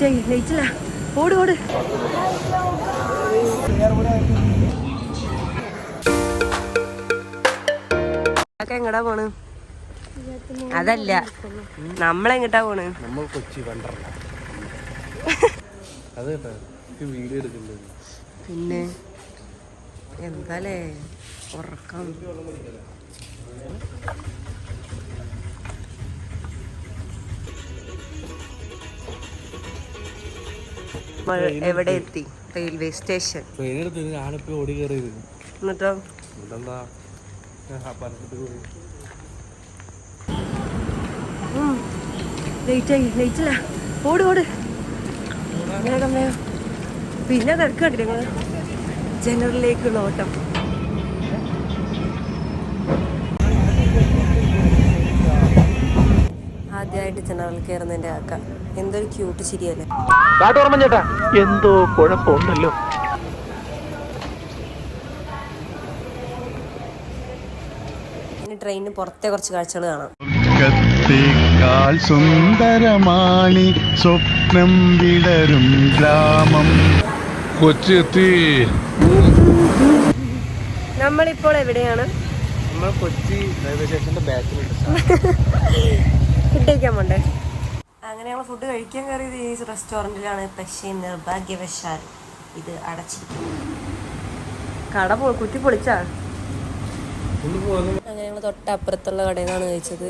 ലേറ്റില്ല. ഓട് ഓട്. എങ്ങടാ പോണ്? അതല്ല, നമ്മളെങ്ങട്ടാ പോണ്? നമ്മൾ കൊച്ചി വണ്ടർല. അത് കേട്ടോ വീഡിയോ എടുക്കുന്നത്. പിന്നെ എന്താലേ ഉറക്കം. എവിടെ എത്തി? Railway station. ഓടി കയറിയത്. എന്നിട്ടോ ഇതെന്താ ലേറ്റില്ല. ഓട് ഓട്. പിന്നെ തിരക്കണ്ടില്ല നിങ്ങള്. ജനറലിലേക്കുള്ള ഓട്ടം. ആദ്യമായിട്ട് ജനറൽ കയറുന്നതിന്റെ ആക്ക എന്തൊരു ക്യൂട്ട് ശരിയല്ലേ. എന്തോ കുഴപ്പമുണ്ടല്ലോ. ഇനി ട്രെയിനിന് പുറത്തെ കുറച്ച് കാഴ്ചകൾ കാണാം. സുന്ദരമാണി സ്വപ്നം വിടരും ഗ്രാമം കൊച്ചി എത്തി. നമ്മളിപ്പോൾ എവിടെയാണ്? നമ്മൾ കൊച്ചി റെയിൽവേ സ്റ്റേഷന്റെ ബാക്കിലുണ്ട്. ഫുഡ് കഴിക്കാൻ പോണ്ടേ? അങ്ങനെ ഞങ്ങൾ ഫുഡ് കഴിക്കാൻ കയറിയത് ഈ റെസ്റ്റോറൻറ്റിലാണ്. പക്ഷേ നിർഭാഗ്യവശാൽ ഇത് അടച്ചിരിക്കുന്നു. കട കുറ്റി പൊളിച്ചാ. അങ്ങനെ ഞങ്ങൾ തൊട്ടപ്പുറത്തുള്ള കടയിൽ നിന്നാണ് കഴിച്ചത്.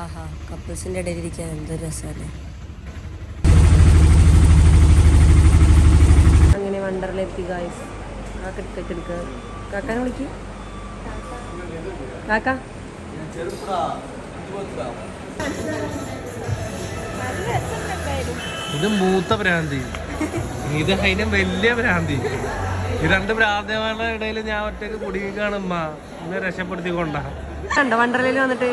ആഹാ, കപ്പിൾസിന്റെ ഇടയിൽ ഇരിക്കാൻ എന്തൊരു രസമല്ലേ. അങ്ങനെ വണ്ടറിലെത്തി ഗായ്സ്. കാക്കാനെ വിളിക്ക്. കാക്ക ഇത് മൂത്ത ഭ്രാന്തി, ഇത് അതിന് വലിയ ഭ്രാന്തി. ഈ രണ്ട് ഭ്രാന്തികളുടെ ഇടയിൽ ഞാൻ ഒറ്റക്ക് കുടുങ്ങിക്കാണ്. എന്നെ രക്ഷപ്പെടുത്തിക്കൊണ്ടാ വണ്ടർലയിൽ വന്നിട്ട്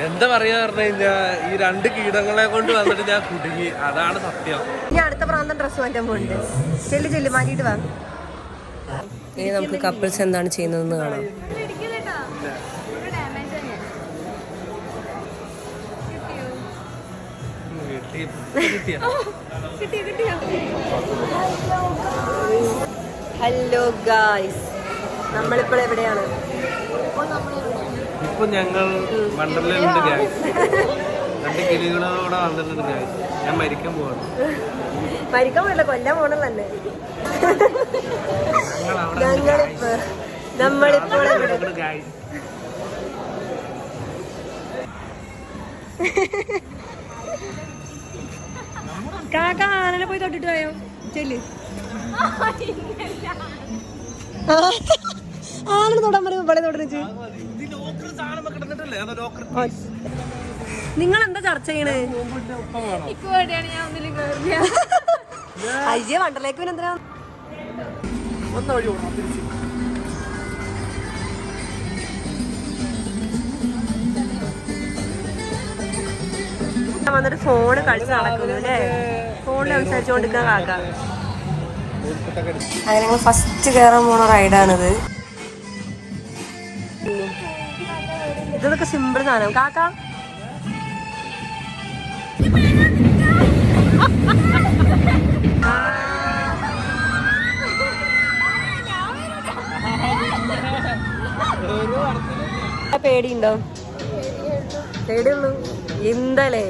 എന്താ പറയാ പറഞ്ഞു കഴിഞ്ഞാ, ഈ രണ്ട് കീടങ്ങളെ കൊണ്ട് വന്നിട്ട് ഞാൻ കുടുങ്ങി. അതാണ് സത്യം. ഇനി അടുത്ത പ്രാന്തം ഡ്രസ് മാറ്റാൻ പോകുന്നുണ്ട്. ചെല്ലി മാറ്റിയിട്ട് വാ. ഇനി നമുക്ക് കപ്പിൾസ് എന്താണ് ചെയ്യുന്നതെന്ന് കാണാം. ഹലോ ഗായ്സ്, നമ്മളിപ്പോൾ എവിടെയാണ്? ഇപ്പൊ ഞങ്ങൾ വണ്ടർലയിലുണ്ട് ഗായ്സ്. രണ്ട് കിളികളോടെ വന്നിട്ടുണ്ട് ഗായ്സ്. ഞാൻ മരിക്കാൻ പോവാണ്. മരിക്കാൻ പോയില്ല, കൊല്ലാൻ പോണെന്നല്ലേ. നമ്മളിപ്പോൾ കാക്ക ആനനെ പോയി തൊട്ടിട്ട് പോയോ? ചെല്ല്. ആനനെ തൊടാൻ പറയും. ഇവിടെ തൊട്ടിട്ട് നിങ്ങൾ എന്താ ചർച്ച ചെയ്യണേ? അയ്യ, വണ്ടറിലേക്ക് പിന്നെ എന്തിനാ വന്നിട്ട് ഫോണ് കളിച്ച് നടക്കുന്നു അല്ലേ? ഫോണിൽ സംസാരിച്ചുകൊണ്ടിരിക്കാൻ കാക്ക. അങ്ങനെ ഞങ്ങൾ ഫസ്റ്റ് കയറാൻ പോണ റൈഡാണിത്. ഇതൊക്കെ സിമ്പിൾ സാധനം. കാക്ക പേടിയുണ്ടോ? പേടിയുള്ളൂ എന്തല്ലേ.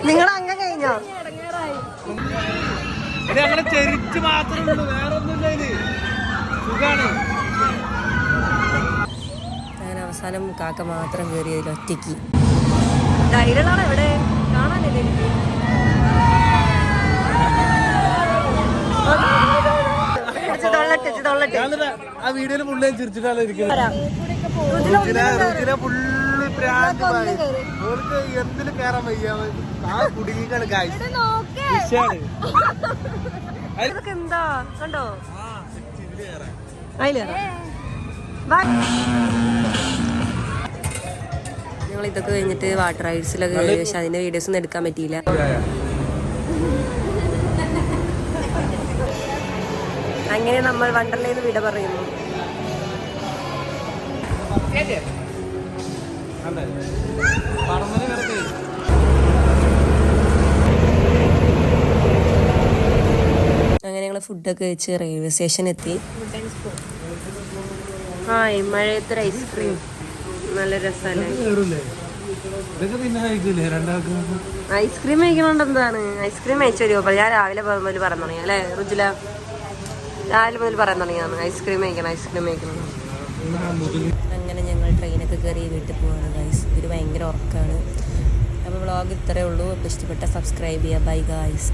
നിങ്ങൾ അങ്ങ കഴിഞ്ഞോ? അങ്ങനെ ചെരിച്ച് മാത്രമേ ഉള്ളൂ, വേറെ ഒന്നുമില്ല. ഇത് സുഖാണ്. അങ്ങനെ അവസാനം കാക്ക മാത്രം കയറിയതിൽ ഒറ്റയ്ക്ക്. ധൈര്യമുള്ള എവിടെ കാണാനില്ല എനിക്ക്. ആ വീഡിയോയില് പുള്ളി ചിരിച്ചിട്ടാണ് ഇരിക്കുന്നത്. എന്തിലും കയറാൻ വയ്യ, കുടുങ്ങിക്കാണ് ഗായ്സ്. എന്താ കണ്ടോ? ഞങ്ങൾ ഇതൊക്കെ കഴിഞ്ഞിട്ട് വാട്ടർ റൈഡ്സിലൊക്കെ കയറി. പക്ഷെ അതിന്റെ വീഡിയോസ് ഒന്നും എടുക്കാൻ പറ്റിയില്ല. അങ്ങനെ നമ്മൾ വണ്ടർലയിൽ വിട പറയുന്നു. അങ്ങനെ ഞങ്ങൾ ഫുഡൊക്കെ കഴിച്ച് റെയിൽവേ സ്റ്റേഷൻ എത്തി. ഹായ്, മഴയത്തൊരു ഐസ്ക്രീം നല്ല രസമല്ലേ? ഐസ്ക്രീം കഴിക്കണോണ്ട് എന്താണ്? ഐസ്ക്രീം കഴിച്ചു വരുമോ? ഞാൻ രാവിലെ മുതൽ പറയാൻ തുടങ്ങി അല്ലേ റുജില? രാവിലെ മുതൽ പറയാൻ തുടങ്ങിയാണ് ഐസ്ക്രീം കഴിക്കണം, ഐസ്ക്രീം കഴിക്കണം. അങ്ങനെ ഞങ്ങൾ ട്രെയിനൊക്കെ കയറി വീട്ടിൽ പോവാണ് ഗൈസ്. ഇവർ ഭയങ്കര ഉറക്കമാണ്. അപ്പോൾ വ്ളോഗ് ഇത്രയേ ഉള്ളൂ. അപ്പോൾ ഇഷ്ടപ്പെട്ട സബ്സ്ക്രൈബ് ചെയ്യുക. Bye guys.